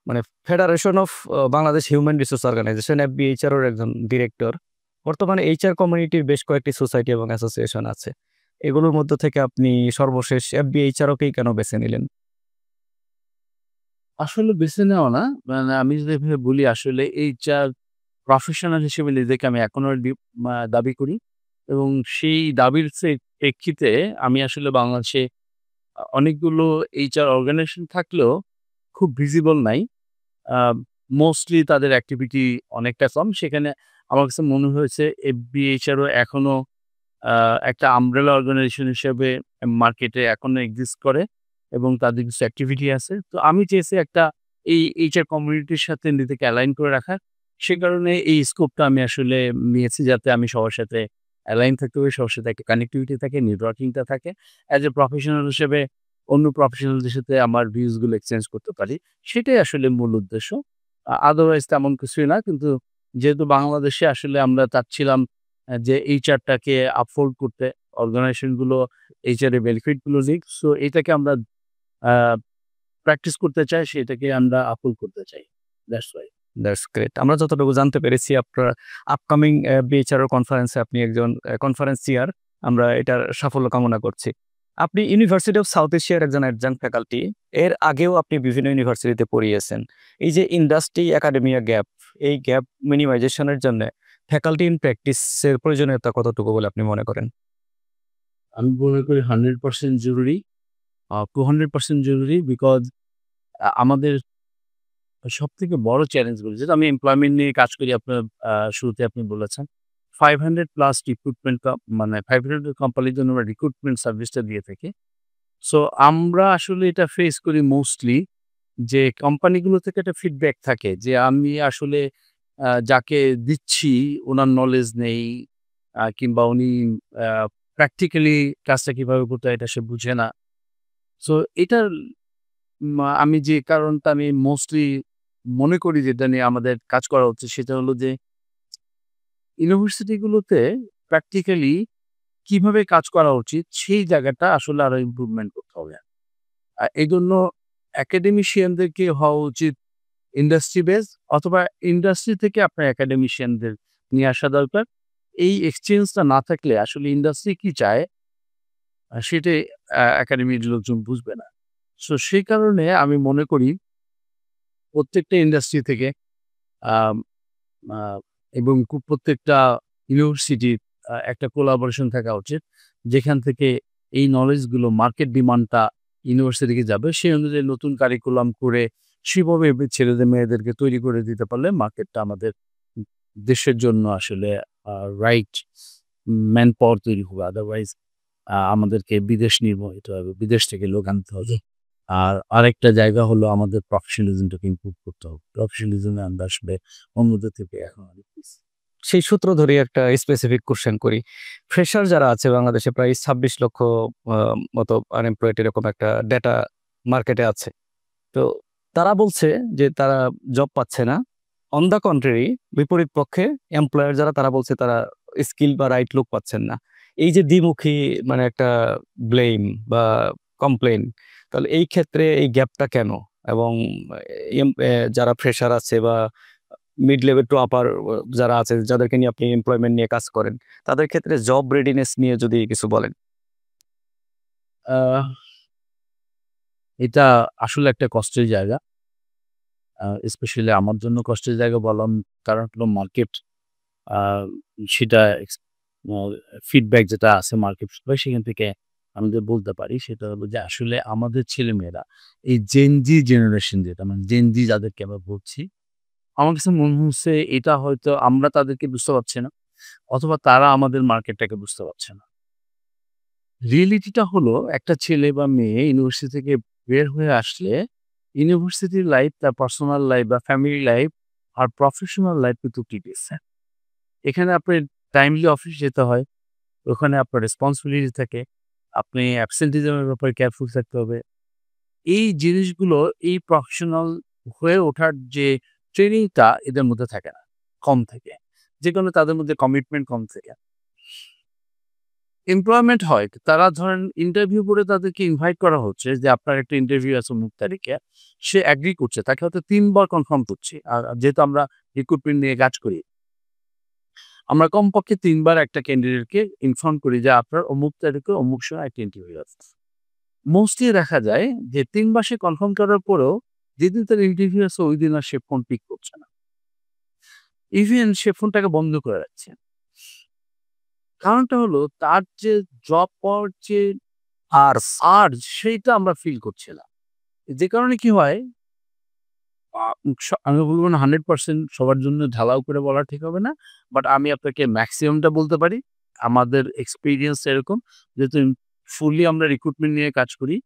মানে federation of Bangladesh human resource organisation FBHR এর একজন ডিরেক্টর। বর্তমানে HR কমিউনিটির বেশ কয়েকটি সোসাইটি এবং অ্যাসোসিয়েশন আছে। এগুলোর মধ্য থেকে আপনি সর্বশেষ FBHRO কেই কেন বেছে নিলেন? আসলে বেছে নেওয়া না। মানে আমি যদি এভাবে বলি আসলে এইচআর প্রফেশনাল হিসেবে নিজেকে আমি এখনো দাবি করি এবং সেই দাবির প্রেক্ষিতে আমি আসলে বাংলাদেশে অনেকগুলো এইচআর অর্গানাইজেশন থাকলেও খুব ভিজিবল নাই। আ মোস্টলি তাদের অ্যাক্টিভিটি অনেকটা কম। সেখানে আমার কাছে মনে হয়েছে এফবিএইচআরও এখনো আ একটা আমব্রেলা অর্গানাইজেশন হিসেবে মার্কেটে এখনো এক্সিস্ট করে এবং তাদের কিছু অ্যাক্টিভিটি আছে। তো আমি চেয়েছি একটা এই এইচআর কমিউনিটির সাথে নিজেকে অ্যালাইন করে রাখার। সে কারণে এই স্কোপটা আমি আসলে নিয়েছি যাতে আমি সবার সাথে অ্যালাইন থাকতে পারি, সবার সাথে একটা কানেক্টিভিটি থাকে, নেটওয়ার্কিংটা থাকে। অ্যাজ এ প্রফেশনাল হিসেবে অন্য প্রফেশনালদের সাথে আমার ভিউজ গুলো এক্সচেঞ্জ করতে পারি। সেটাই আসলে মূল উদ্দেশ্য। আদারওয়াইজ তেমন কিছুই না। কিন্তু যেহেতু বাংলাদেশে আসলে আমরা চাচ্ছিলাম যে এইচআর টাকে আপহোল্ড করতে অর্গানাইজেশন গুলো এইচআর এর বেনিফিট গুলো নিক। সো এটাকে আমরা আ প্র্যাকটিস করতে চাই, সেটাকে আমরা আপহোল্ড করতে চাই। That's why. That's great. আমরা যতটুকু জানতে পেরেছি আপনার আপকামিং BHRO কনফারেন্সে আপনি একজন কনফারেন্সিয়ার। আমরা এটার সাফল্য কামনা করছি। আপনি ইউনিভার্সিটি অফ সাউথ এশিয়ার একজন অ্যাডজাঙ্ক ফ্যাকাল্টি। এর আগেও আপনি বিভিন্ন ইউনিভার্সিটিতে পড়িয়েছেন। এই যে ইন্ডাস্ট্রি একাডেমিয়া গ্যাপ, এই গ্যাপ মিনিমাইজেশন এর জন্যে ফ্যাকাল্টি ইন প্র্যাকটিস এর প্রয়োজনীয়তা কতটুকু বলে আপনি মনে করেন? আমি মনে করি 100% জরুরি। 200% জরুরি বিকজ আমাদের সবথেকে বড় চ্যালেঞ্জ গুলো যেটা আমি এমপ্লয়মেন্ট নিয়ে কাজ করি আপনার শুরুতে আপনি বলেছেন। 500 প্লাস রিক্রুটমেন্ট মানে 500 কোম্পানির জন্য আমরা রিক্রুটমেন্ট সার্ভিসটা দিয়ে থাকি। সো আমরা আসলে এটা ফেস করি মোস্টলি যে কোম্পানিগুলো থেকে একটা ফিডব্যাক থাকে যে আমি আসলে যাকে দিচ্ছি উনার নলেজ নেই কিংবা উনি আ প্র্যাকটিক্যালি কাজটা কিভাবে করতে হয় এটা সে বুঝে না। সো এটার আমি যে কারণটা আমি মোস্টলি মনে করি যেটা নিয়ে আমাদের কাজ করা উচিত সেটা হলো যে ইউনিভার্সিটি গুলোতে প্র্যাকটিক্যালি কিভাবে কাজ করা উচিত সেই জায়গাটা আসলে আরো ইমপ্রুভমেন্ট করতে হবে। এজন্য একাডেমিশিয়ানদেরকে হওয়া উচিত ইন্ডাস্ট্রি বেস অথবা ইন্ডাস্ট্রি থেকে আপনার একাডেমিশিয়ানদের নিয়ে আসা দরকার। এই এক্সচেঞ্জটা না থাকলে আসলে ইন্ডাস্ট্রি কি চায় সেটাই একাডেমির লোকজন বুঝবে না। সো সেই কারণে আমি মনে করি প্রত্যেকটা ইন্ডাস্ট্রি থেকে আম আ এবং প্রত্যেকটা ইউনিভার্সিটির একটা কোলাবোরেশন থাকা উচিত। যেখান থেকে এই নলেজ গুলো মার্কেট ডিমান্ডটা ইউনিভার্সিটিকে যাবে। সেই অনুযায়ী নতুন কারিকুলাম করে সেভাবে ছেলেদের মেয়েদেরকে তৈরি করে দিতে পারলে মার্কেটটা আমাদের দেশের জন্য আসলে আ রাইট ম্যান পাওয়ার তৈরি হবে। আদারওয়াইজ আমাদেরকে বিদেশ নির্ভর হইতে হবে। বিদেশ থেকে লোক আনতে হবে। আর আরেকটা জায়গা হলো আমাদের প্রফেশনালিজমটাকে ইমপ্রুভ করতে হবে। প্রফেশনালিজম এ আমরা আসলে অন্যদের থেকে এখন অনেক পিছিয়ে। সেই সূত্র ধরেই একটা স্পেসিফিক কোয়েশ্চেন করি। ফ্রেশার যারা আছে বাংলাদেশে প্রায় ২৬ লক্ষ আ মতো আনএমপ্লয়েড এরকম একটা ডেটা মার্কেটে আছে। তো তারা বলছে যে তারা জব পাচ্ছে না। অন দ্যা কন্ট্রারি বিপরীত পক্ষে এমপ্লয়ার যারা তারা বলছে তারা স্কিল বা রাইট লোক পাচ্ছেন না। এই যে দ্বিমুখী মানে একটা ব্লেম বা কমপ্লেইন তাহলে এই ক্ষেত্রে এই গ্যাপটা কেন? এবং যারা ফ্রেশার আছে বা মিড লেভেল টু আপার যারা আছে যাদেরকে নিয়ে আপনি এমপ্লয়মেন্ট নিয়ে কাজ করেন, তাদের ক্ষেত্রে জব রেডিনেস নিয়ে যদি কিছু বলেন? আ এটা আসলে একটা কষ্টের জায়গা। স্পেশালি আমার জন্য কষ্টের জায়গা বললাম কারণ হলো মার্কেট আ সেটা আ ফিডব্যাক যেটা আছে মার্কেট সেখান থেকে আমি যে বলতে পারি সেটা হলো যে আসলে আমাদের ছেলেমেয়েরা এই জেন জি জেনারেশন যেটা মানে জেন জি যাদেরকে আমরা বলছি, আমার কাছে মনে হচ্ছে এটা হয়তো আমরা তাদেরকে বুঝতে পারছি না অথবা তারা আমাদের মার্কেটটাকে বুঝতে পারছে না। রিয়েলিটিটা হলো একটা ছেলে বা মেয়ে ইউনিভার্সিটি থেকে বের হয়ে আসলে ইউনিভার্সিটির লাইফ, তার পার্সোনাল লাইফ বা ফ্যামিলি লাইফ আর প্রফেশনাল লাইফ কিন্তু টিকেছে। এখানে আপনার টাইমলি অফিস যেতে হয়। ওখানে আপনার রেসপন্সিবিলিটি থাকে। আপনি অ্যাবসেন্টিজম এর ব্যাপারে কেয়ারফুল থাকতে হবে। এই জিনিসগুলো এই প্রফেশনাল হয়ে ওঠার যে ট্রেনিংটা এদের মধ্যে থাকে না, কম থাকে। যে কারণে তাদের মধ্যে কমিটমেন্ট কম থাকে। এমপ্লয়মেন্ট হয়, তারা ধরেন ইন্টারভিউ করে তাদেরকে ইনভাইট করা হচ্ছে যে আপনার একটা ইন্টারভিউ আছে অমুক তারিখে। সে এগ্রি করছে। তাকে হয়তো ৩ বার কনফার্ম করছি। আর যেহেতু আমরা রিক্রুটমেন্ট নিয়ে কাজ করি, আমরা কমপক্ষে ৩ বার একটা ক্যান্ডিডেটকে ইনফর্ম করি যে আপনার অমুক তারিখে অমুক সময় একটা ইন্টারভিউ আছে। মোস্টলি দেখা যায় যে ৩ বার সে কনফার্ম করার পরেও যেদিন তার ইন্টারভিউ আছে ওইদিন আর সে ফোন পিক করছে না। ইভেন সে ফোনটাকে বন্ধ করে রাখছে। কারণটা হলো তার যে জব পাওয়ার যে আর্স আর্জ সেইটা আমরা ফিল করছি না। যে কারণে কি হয়, আ আমি বলব না 100% সবার জন্য ঢালাও করে বলা ঠিক হবে না। বাট আমি আপনাকে মেক্সিমামটা বলতে পারি। আমাদের এক্সপেরিয়েন্স এরকম, যেহেতু ফুললি আমরা রিক্রুটমেন্ট নিয়ে কাজ করি।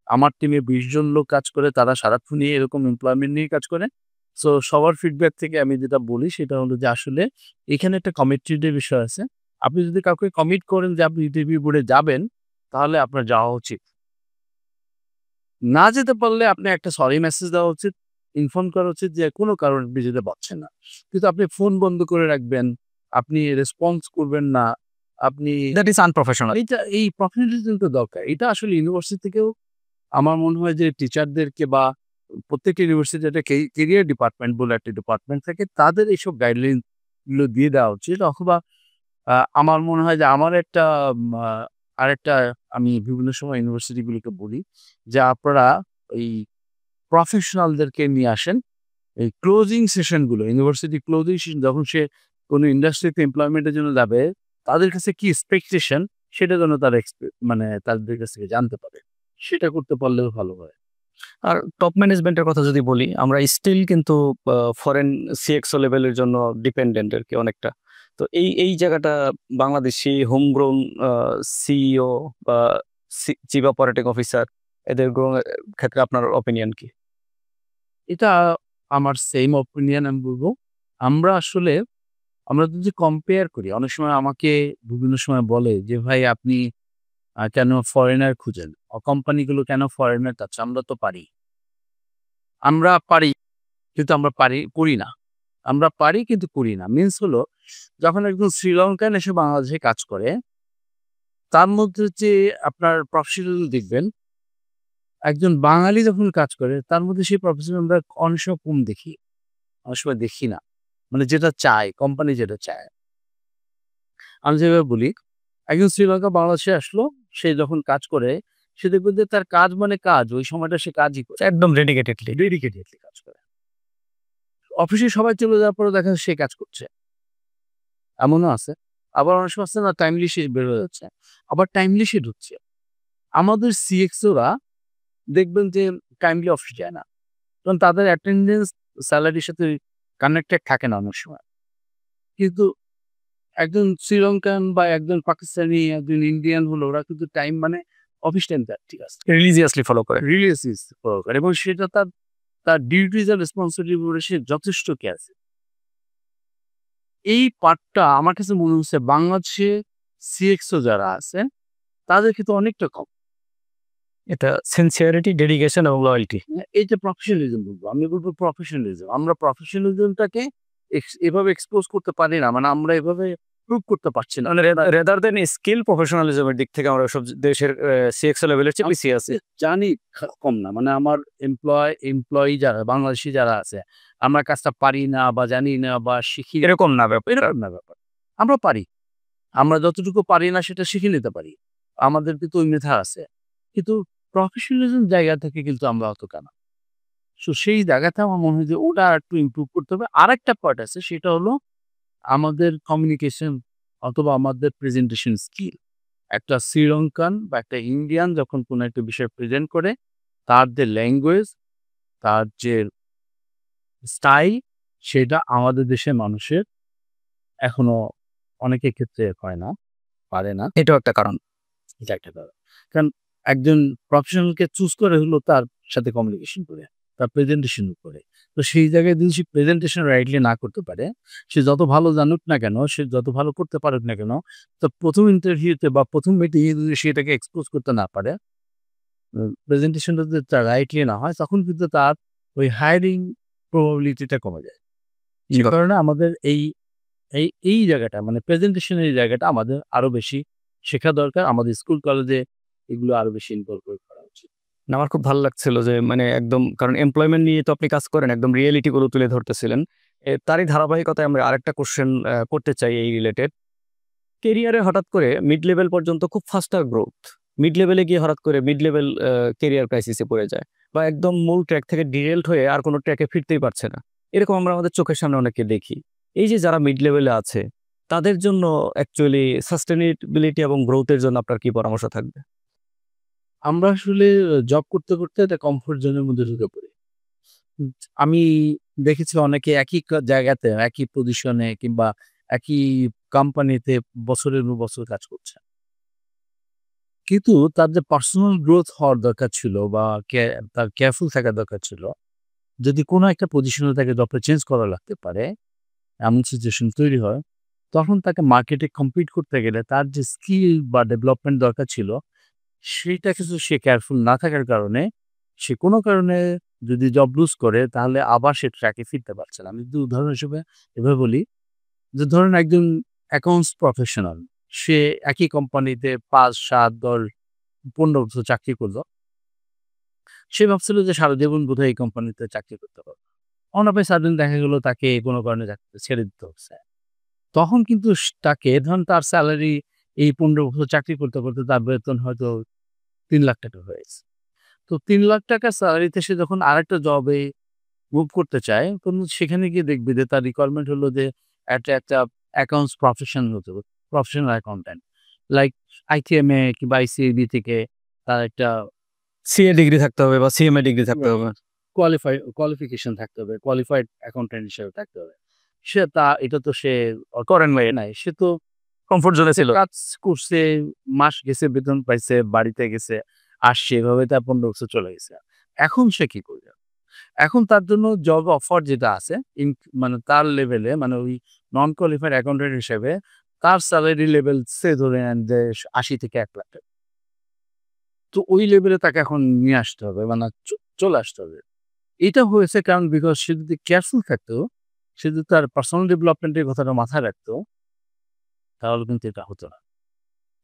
আমার টিমে ২০ জন লোক কাজ করে, তারা সারাক্ষণই এরকম এমপ্লয়মেন্ট নিয়ে কাজ করে। সো সবার ফিডব্যাক থেকে আমি যেটা বলি সেটা হলো যে আসলে এখানে একটা কমিটেড এর বিষয় আছে। আপনি যদি কাউকে কমিট করেন যে আপনি ইন্টারভিউ বোর্ডে যাবেন, তাহলে আপনার যাওয়া উচিত। না যেতে পারলে আপনি একটা সরি মেসেজ দেওয়া উচিত। ইনফর্ম করা উচিত যে কোনো কারণে আপনি যেতে পারছেন না। কিন্তু আপনি ফোন বন্ধ করে রাখবেন, আপনি রেসপন্স করবেন না, আপনি দ্যাট ইজ আনপ্রফেশনাল। এই প্রফেশনালিজম তো দরকার। এটা আসলে ইউনিভার্সিটি থেকেও আমার মনে হয় যে টিচারদেরকে বা প্রত্যেকটা ইউনিভার্সিটি একটা কেরিয়ার ডিপার্টমেন্ট বলে একটা ডিপার্টমেন্ট থাকে, তাদের এইসব গাইডলাইন গুলো দিয়ে দেওয়া উচিত। অথবা আমার মনে হয় যে আমার একটা আরেকটা আমি বিভিন্ন সময় ইউনিভার্সিটি গুলোকে বলি যে আপনারা এই প্রফেশনালদেরকে নিয়ে আসেন। এই ক্লোজিং সেশন গুলো, ইউনিভার্সিটি ক্লোজিং সেশন যখন সে কোনো ইন্ডাস্ট্রিতে এমপ্লয়মেন্টের জন্য যাবে, তাদের কাছে কি এক্সপেকটেশন সেটা যেন তারা মানে তাদের কাছ থেকে জানতে পারে। সেটা করতে পারলেও ভালো হয়। আর টপ ম্যানেজমেন্টের কথা যদি বলি, আমরা স্টিল কিন্তু ফরেন সিএক্সও লেভেলের জন্য ডিপেন্ডেন্ট আরকি অনেকটা। তো এই জায়গাটা বাংলাদেশি হোমগ্রোন সিইও বা চিফ অপারেটিং অফিসার এদের ক্ষেত্রে আপনার অপিনিয়ন কি? এটা আমার সেম অপিনিয়ন আমি বলব। আমরা আসলে আমরা যদি কম্পেয়ার করি, অনেক সময় আমাকে বিভিন্ন সময় বলে যে, "ভাই আপনি কেন ফরেনার খুঁজেন? কোম্পানিগুলো কেন ফরেনার চাচ্ছে? আমরা তো পারি।" আমরা পারি কিন্তু আমরা করি না। আমরা পারি কিন্তু করি না। মিনস হলো যখন একজন শ্রীলঙ্কান এসে বাংলাদেশে কাজ করে, তার মধ্যে যে আপনার প্রফেশনাল দেখবেন, একজন বাঙালি যখন কাজ করে তার মধ্যে সেই প্রফেশনাল আমরা অনেক সময় কম দেখি। অনেক সময় দেখি না। মানে যেটা চায়, কোম্পানি যেটা চায়। আমি যেভাবে বলি, একজন শ্রীলঙ্কা বাংলাদেশে আসলো, সে যখন কাজ করে, সে দেখবেন যে তার কাজ মানে কাজ। ওই সময়টা সে কাজই করে। একদম ডেডিকেটেডলি। ডেডিকেটেডলি কাজ করে। অফিসে সবাই চলে যাওয়ার পরেও দেখা যাচ্ছে সে কাজ করছে। এমনও আছে। আবার অনেক সময় আছে না টাইমলি সে বের হয়ে যাচ্ছে। আবার টাইমলি সে ঢুকছে। আমাদের CXO রা দেখবেন যে টাইমলি অফিস যায় না। কারণ তাদের অ্যাটেন্ডেন্স সেলারির সাথে কানেক্টেড থাকে না অনেক সময়। কিন্তু একজন শ্রীলঙ্কান বা একজন পাকিস্তানি, একজন ইন্ডিয়ান হলো ওরা কিন্তু টাইম মানে অফিস টাইম তার ঠিক আছে। রিলিজিয়াসলি ফলো করে। রিলিজিয়াস ফলো করে এবং সেটা তার তার ডিউটিজ আর রেসপন্সিবিলিটি বলে সে যথেষ্ট কেয়ারফুল। এই পার্টটা আমার কাছে মনে হচ্ছে বাংলাদেশে CXO যারা আছে তাদের ক্ষেত্রে অনেকটা কম। এটা সিনসিয়ারিটি, ডেডিকেশন এবং লয়াল্টি। এই যে প্রফেশনালিজম বলবো, আমি বলবো প্রফেশনালিজম। আমরা প্রফেশনালিজমটাকে এভাবে এক্সপোজ করতে পারি না। মানে আমরা এভাবে প্রুভ করতে পারছি না। মানে রেদার দেন স্কিল প্রফেশনালিজমের দিক থেকে আমরা সব দেশের সিএক্সও লেভেলের চেয়ে পিছিয়ে আছি। জানি কম না। মানে আমার এমপ্লয়ি যারা বাংলাদেশী যারা আছে, আমরা কাজটা পারি না বা জানি না বা শিখি এরকম না ব্যাপার। এরকম না ব্যাপার। আমরা পারি। আমরা যতটুকু পারি না সেটা শিখে নিতে পারি। আমাদের কিন্তু ওই মেধা আছে। কিন্তু প্রফেশনালিজম জায়গা থেকে কিন্তু আমরা অতটা না। সো সেই জায়গাতে আমার মনে হয় যে ওটা আরেকটু ইমপ্রুভ করতে হবে। আরেকটা পার্ট আছে সেটা হলো আমাদের কমিউনিকেশন অথবা আমাদের প্রেজেন্টেশন স্কিল। একটা শ্রীলঙ্কান বা একটা ইন্ডিয়ান যখন কোনো একটা বিষয় প্রেজেন্ট করে, তার যে ল্যাঙ্গুয়েজ, তার যে স্টাইল, সেটা আমাদের দেশের মানুষের এখনো অনেকের ক্ষেত্রে হয় না, পারে না। এটাও একটা কারণ। এটা একটা ব্যাপার। কারণ একজন প্রফেশনালকে চুজ করে হলো তার সাথে কমিউনিকেশন করে, তার প্রেজেন্টেশন করে। তো সেই জায়গায় যদি সে প্রেজেন্টেশন রাইটলি না করতে পারে, সে যত ভালো জানুক না কেন, সে যত ভালো করতে পারুক না কেন, তো ১ম ইন্টারভিউতে বা ১ম মিটিংয়ে যদি সে এটাকে এক্সপোজ করতে না পারে, প্রেজেন্টেশনটা যদি তার রাইটলি না হয় তখন কিন্তু তার ওই হায়ারিং প্রবাবিলিটিটা কমে যায়। সে কারণে আমাদের এই জায়গাটা মানে প্রেজেন্টেশনের এই জায়গাটা আমাদের আরো বেশি শেখা দরকার। আমাদের স্কুল কলেজে এগুলো আরো বেশি ইনকর্পোরেট করা উচিত। না, আমার খুব ভালো লাগছিল যে মানে একদম কারণ এমপ্লয়মেন্ট নিয়ে তো আপনি কাজ করেন, একদম রিয়েলিটি গুলো তুলে ধরতেছিলেন। তারই ধারাবাহিকতায় আমরা আরেকটা কোশ্চেন করতে চাই এই রিলেটেড। কেরিয়ারে হঠাৎ করে মিড লেভেল পর্যন্ত খুব ফাস্টার গ্রোথ। মিড লেভেলে গিয়ে হঠাৎ করে মিড লেভেল কেরিয়ার ক্রাইসিসে পড়ে যায় বা একদম মূল ট্র্যাক থেকে ডিরেল্ট হয়ে আর কোনো ট্র্যাকে ফিরতেই পারছে না। এরকম আমরা আমাদের চোখের সামনে অনেককে দেখি। এই যে যারা মিড লেভেলে আছে তাদের জন্য অ্যাকচুয়ালি সাস্টেনেবিলিটি এবং গ্রোথের জন্য আপনার কি পরামর্শ থাকবে? আমরা আসলে জব করতে একটা কমফোর্ট জোনের মধ্যে ঢুকে পড়ি। উম আমি দেখেছি অনেকে একই জায়গাতে, একই পজিশনে কিংবা একই কোম্পানিতে বছরের পর বছর কাজ করছে। কিন্তু তার যে পার্সোনাল গ্রোথ হওয়ার দরকার ছিল বা তার কেয়ারফুল থাকার দরকার ছিল, যদি কোনো একটা পজিশনে তাকে জবটা চেঞ্জ করা লাগতে পারে, এমন সিচুয়েশন তৈরি হয়, তখন তাকে মার্কেটে কম্পিট করতে গেলে তার যে স্কিল বা ডেভেলপমেন্ট দরকার ছিল, সেইটা কিছু সে কেয়ারফুল না থাকার কারণে, সে কোনো কারণে যদি জব লুজ করে তাহলে আবার সে ট্র্যাকে ফিরতে পারছে না। আমি যদি উদাহরণ হিসেবে এভাবে বলি যে ধরেন একজন অ্যাকাউন্টস প্রফেশনাল, সে একই কোম্পানিতে ৫, ৭, ১০, ১৫ বছর চাকরি করল। সে ভাবছিল যে সারা জীবন বোধহয় এই কোম্পানিতে চাকরি করতে পারবে। অন অফ এ সাডেন দেখা গেল তাকে কোনো কারণে চাকরিটা ছেড়ে দিতে হচ্ছে। তখন কিন্তু তাকে ধরেন তার সেলারি এই ১৫ বছর চাকরি করতে তার বেতন হয়তো ৳৩,০০,০০০ হয়েছে। তো ৳৩,০০,০০০ সেলারিতে সে যখন আরেকটা জবে মুভ করতে চায়, তখন সেখানে গিয়ে দেখবে যে তার রিকোয়ারমেন্ট হলো যে একটা অ্যাকাউন্টস প্রফেশনাল হতে হবে, প্রফেশনাল অ্যাকাউন্ট্যান্ট। লাইক আইটিএমএ কিংবা আইসিএবি থেকে তার একটা সিএ ডিগ্রি থাকতে হবে বা সিএমএ ডিগ্রি থাকতে হবে। কোয়ালিফিকেশন থাকতে হবে, কোয়ালিফাইড অ্যাকাউন্ট্যান্ট হিসেবে থাকতে হবে। এটা তো সে করেন নাই, নাই। সে তো কমফোর্ট জোনে ছিল। কাজ করছে, মাস গেছে, বেতন পাইছে, বাড়িতে গেছে, আসছে, এভাবে তার ১৫ বছর চলে গেছে। এখন সে কি করবে? এখন তার জন্য জব অফার যেটা আছে, মানে তার লেভেলে মানে ওই নন কোয়ালিফাইড অ্যাকাউন্ট্যান্ট হিসেবে তার সেলারি লেভেল সে ধরে নেন যে ৮০ থেকে ৳১,০০,০০০। তো ওই লেভেলে তাকে এখন নিয়ে আসতে হবে, মানে চলে আসতে হবে। এটা হয়েছে কারণ বিকজ সে যদি কেয়ারফুল থাকতো, সে যদি তার পার্সোনাল ডেভেলপমেন্ট এর কথাটা মাথায় রাখতো, তাহলে কিন্তু এটা হতো না।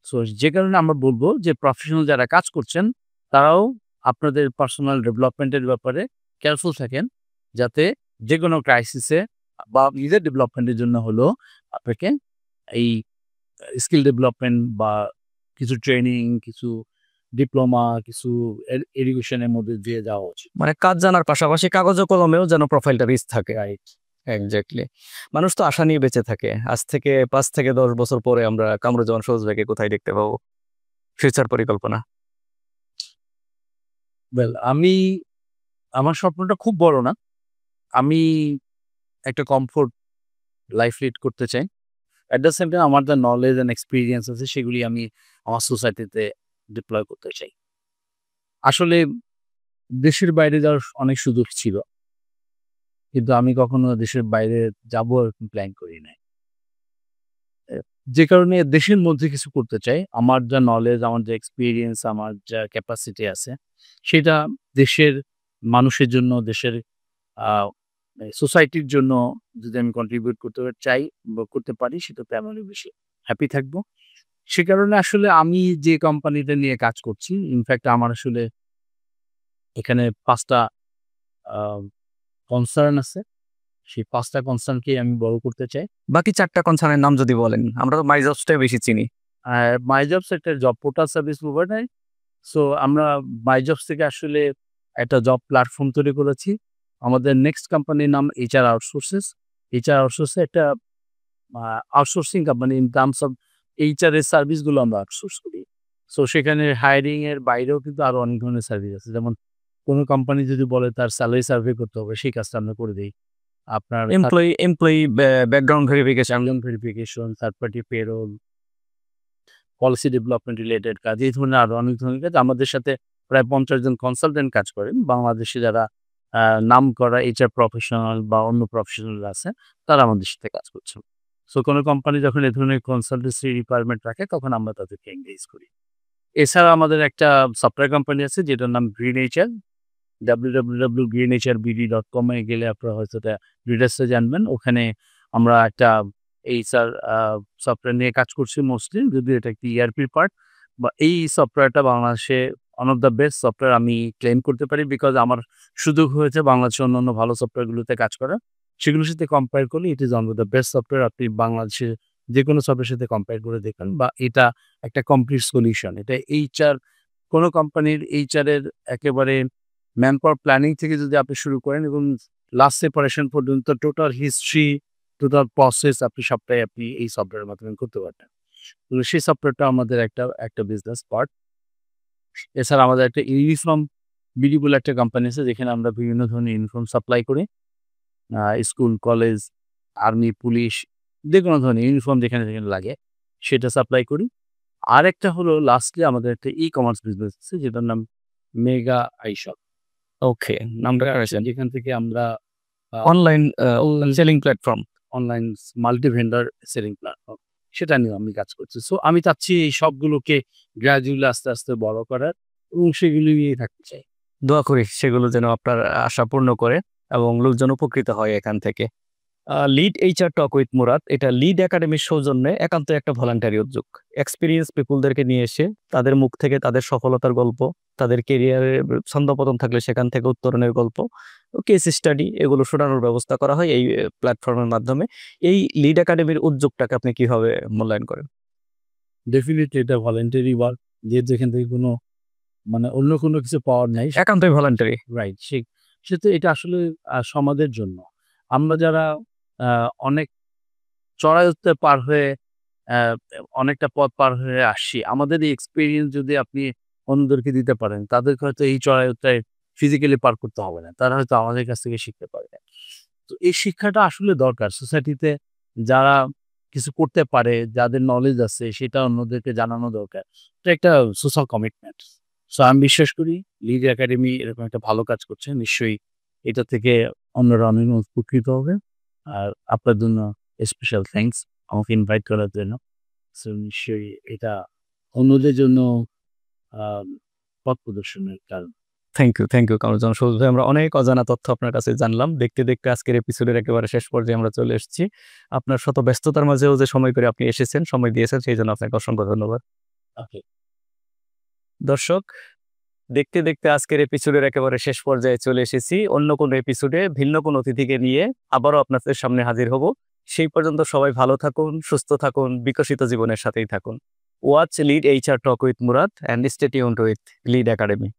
সো যে কারণে আমরা বলব যে প্রফেশনাল যারা কাজ করছেন, তারাও আপনাদের পার্সোনাল ডেভেলপমেন্ট এর ব্যাপারে কেয়ারফুল থাকেন। যাতে যেকোনো ক্রাইসিসে বা নিজের ডেভেলপমেন্ট এর জন্য হলেও আপনাকে এই স্কিল ডেভেলপমেন্ট বা কিছু ট্রেনিং, কিছু ডিপ্লোমা, কিছু এডুকেশন এর মধ্যে দিয়ে যাওয়া উচিত। মানে কাজ জানার পাশাপাশি কাগজে কলমেও যেন প্রোফাইলটা রিচ থাকে। রাইট। এক্সাক্টলি। মানুষ তো আশা নিয়ে বেঁচে থাকে। আজ থেকে ৫ থেকে ১০ বছর পরে আমরা কামরুজ্জামান সবুজ ভাইকে কোথায় দেখতে পাবো? ফিউচার পরিকল্পনা? ওয়েল আমার স্বপ্নটা খুব বড় না। আমি একটা কমফোর্ট লাইফ লিড করতে চাই। এট দ্য সেম টাইম আমার যা নলেজ অ্যান্ড এক্সপেরিয়েন্স আছে সেগুলি আমি আমার সোসাইটিতে ডিপ্লয় করতে চাই। আসলে দেশের বাইরে যাওয়ার অনেক সুযোগ ছিল। কিন্তু আমি কখনো দেশের বাইরে যাবো এরকম প্ল্যান করি নাই। এ যে কারণে দেশের মধ্যে কিছু করতে চাই। আমার যা নলেজ, আমার যা এক্সপেরিয়েন্স, আমার যা ক্যাপাসিটি আছে সেটা দেশের মানুষের জন্য, দেশের আ সোসাইটির জন্য যদি আমি কন্ট্রিবিউট করতে চাই বা করতে পারি সেটাতে আমি অনেক বেশি হ্যাপি থাকবো। সে কারণে আসলে আমি যে কোম্পানিটা নিয়ে কাজ করছি, ইনফেক্ট আমার আসলে এখানে ৫ টা আ কনসার্ন আছে। সেই ৫ টা কনসার্নকেই আমি বড় করতে চাই। বাকি ৪ টা কনসার্নের নাম যদি বলেন? আমরা তো মাইজবসটাই বেশি চিনি। আর মাইজবস একটা job portal service provider. So আমরা মাইজবস থেকে আসলে একটা জব প্ল্যাটফর্ম তৈরি করেছি। আমাদের নেক্সট কোম্পানির নাম HR আউটসোর্সেস। HR আউটসোর্সে একটা আ outsourcing company in terms of HR এর সার্ভিসগুলো আমরা আউটসোর্স করি। সো সেখানে হায়ারিং এর বাইরেও কিন্তু আরো অনেক ধরনের সার্ভিস আছে। যেমন কোন কোম্পানি যদি বলে তার সেলারি সার্ভে করতে হবে, সেই কাজটা আমরা করে দেই। আপনার employee background verification. Background verification, third party payroll, policy development related কাজ, এই ধরনের আরো অনেক ধরনের কাজ। আমাদের সাথে প্রায় ৫০ জন কনসালটেন্ট কাজ করেন। বাংলাদেশে যারা নামকরা HR প্রফেশনাল বা অন্য প্রফেশনাল আছে, তারা আমাদের সাথে কাজ করছেন। সো কোন কোম্পানি যখন এ ধরনের কনসালটেন্সি রিকোয়ারমেন্ট রাখে, তখন আমরা তাদেরকে এনগেজ করি। এছাড়া আমাদের একটা সফটওয়্যার কোম্পানি আছে যেটার নাম গ্রিন এইচআর। www.greenhrbd.com এ গেলে আপনারা হয়তো এটা ডিটেইলসে জানবেন। ওখানে আমরা একটা এইচআর সফটওয়্যার নিয়ে কাজ করছি মোস্টলি। যদিও এটা একটি ইআরপির পার্ট বা এই সফটওয়্যারটা বাংলাদেশে one of the best software আমি ক্লেইম করতে পারি বিকজ আমার সুযোগ হয়েছে বাংলাদেশের অন্যান্য ভালো সফটওয়্যারগুলোতে কাজ করা। সেগুলোর সাথে কম্পেয়ার করলে it is one of the best software. আপনি বাংলাদেশের যেকোনো সফটওয়্যারের সাথে কম্পেয়ার করে দেখবেন বা এটা একটা কমপ্লিট সলিউশন। এটা এইচআর কোনো কোম্পানির এইচআর এর একেবারে ম্যান পাওয়ার প্ল্যানিং থেকে যদি আপনি শুরু করেন এবং লাস্ট সেপারেশন পর্যন্ত টোটাল হিস্ট্রি, টোটাল প্রসেস আপনি সবটাই আপনি এই সফটওয়্যারের মাধ্যমে করতে পারবেন। তো সেই সফটওয়্যারটা আমাদের একটা বিজনেস পার্ট। এছাড়া আমাদের একটা ইউনিফর্ম বিডি বলে একটা কোম্পানি আছে যেখানে আমরা বিভিন্ন ধরনের ইউনিফর্ম সাপ্লাই করি। স্কুল, কলেজ, আর্মি, পুলিশ যেকোনো ধরনের ইউনিফর্ম যেখানে লাগে সেটা সাপ্লাই করি। আরেকটা হলো লাস্টলি আমাদের একটা ই-কমার্স বিজনেস আছে যেটার নাম মেগা আইশপ। ওকে, নামটা করেছেন যেখান থেকে আমরা online selling platform. Online multi vendor selling platform সেটা নিয়ে আমি কাজ করছি। সো আমি চাচ্ছি এই সবগুলোকে গ্র্যাজুয়ালি আস্তে আস্তে বড় করার এবং সেগুলি নিয়েই থাকতে চাই। দোয়া করি সেগুলো যেন আপনার আশা পূর্ণ করে এবং লোকজন উপকৃত হয় এখান থেকে। Lead HR talk with Murad এটা লিড একাডেমির সৌজন্যে একান্ত একটা ভলান্টারি উদ্যোগ। এক্সপিরিয়েন্স পিপুলদেরকে নিয়ে এসে তাদের মুখ থেকে তাদের সফলতার গল্প, তাদের কেরিয়ারে ছন্দপতন থাকলে সেখান থেকে উত্তরণের গল্প, কেস স্টাডি এগুলো শোনানোর ব্যবস্থা করা হয় এই প্ল্যাটফর্মের মাধ্যমে। এই লিড একাডেমির উদ্যোগটাকে আপনি কিভাবে মূল্যায়ন করেন? ডেফিনিটলি এটা ভলান্টারি ওয়ার্ক যেহেতু এখান থেকে কোনো মানে অন্য কোনো কিছু পাওয়ার নাই একান্তই ভলান্টারি। রাইট সেহেতু এটা আসলে সমাজের জন্য। আমরা যারা অনেক চড়াই-উতরাই পার হয়ে অ্যা অনেকটা পথ পার হয়ে আসছি। আমাদের এই এক্সপেরিয়েন্স যদি আপনি অন্যদেরকে দিতে পারেন, তাদেরকে হয়তো এই চড়াই-উতরাই ফিজিক্যালি পার করতে হবে না। তারা হয়তো আমাদের কাছ থেকে শিখতে পারবে। তো এই শিক্ষাটা আসলে দরকার। সোসাইটিতে যারা কিছু করতে পারে, যাদের নলেজ আছে সেটা অন্যদেরকে জানানো দরকার। এটা একটা সোশ্যাল কমিটমেন্ট। সো আমি বিশ্বাস করি লিড একাডেমি এরকম একটা ভালো কাজ করছে। নিশ্চয়ই এটা থেকে অন্যরা অনেক উপকৃত হবে। আর আপনার জন্য স্পেশাল থ্যাংকস আমাকে ইনভাইট করার জন্য। সো নিশ্চয়ই এটা অন্যদের জন্য আ পথ প্রদর্শনের কারণ। থ্যাংক ইউ কামরুজ্জামান সবুজ ভাই। আমরা অনেক অজানা তথ্য আপনার কাছে জানলাম। দেখতে দেখতে আজকের এপিসোডের একেবারে শেষ পর্যায়ে আমরা চলে এসেছি। আপনার শত ব্যস্ততার মাঝেও যে সময় করে আপনি এসেছেন, সময় দিয়েছেন সেই জন্য আপনাকে অসংখ্য ধন্যবাদ। ওকে। দর্শক, দেখতে দেখতে আজকের এপিসোডের একেবারে শেষ পর্যায়ে চলে এসেছি। অন্য কোনো এপিসোডে ভিন্ন কোনো অতিথিকে নিয়ে আবারও আপনাদের সামনে হাজির হব। সেই পর্যন্ত সবাই ভালো থাকুন, সুস্থ থাকুন, বিকশিত জীবনের সাথেই থাকুন। Watch lead HR talk with Murad and stay tuned with lead academy.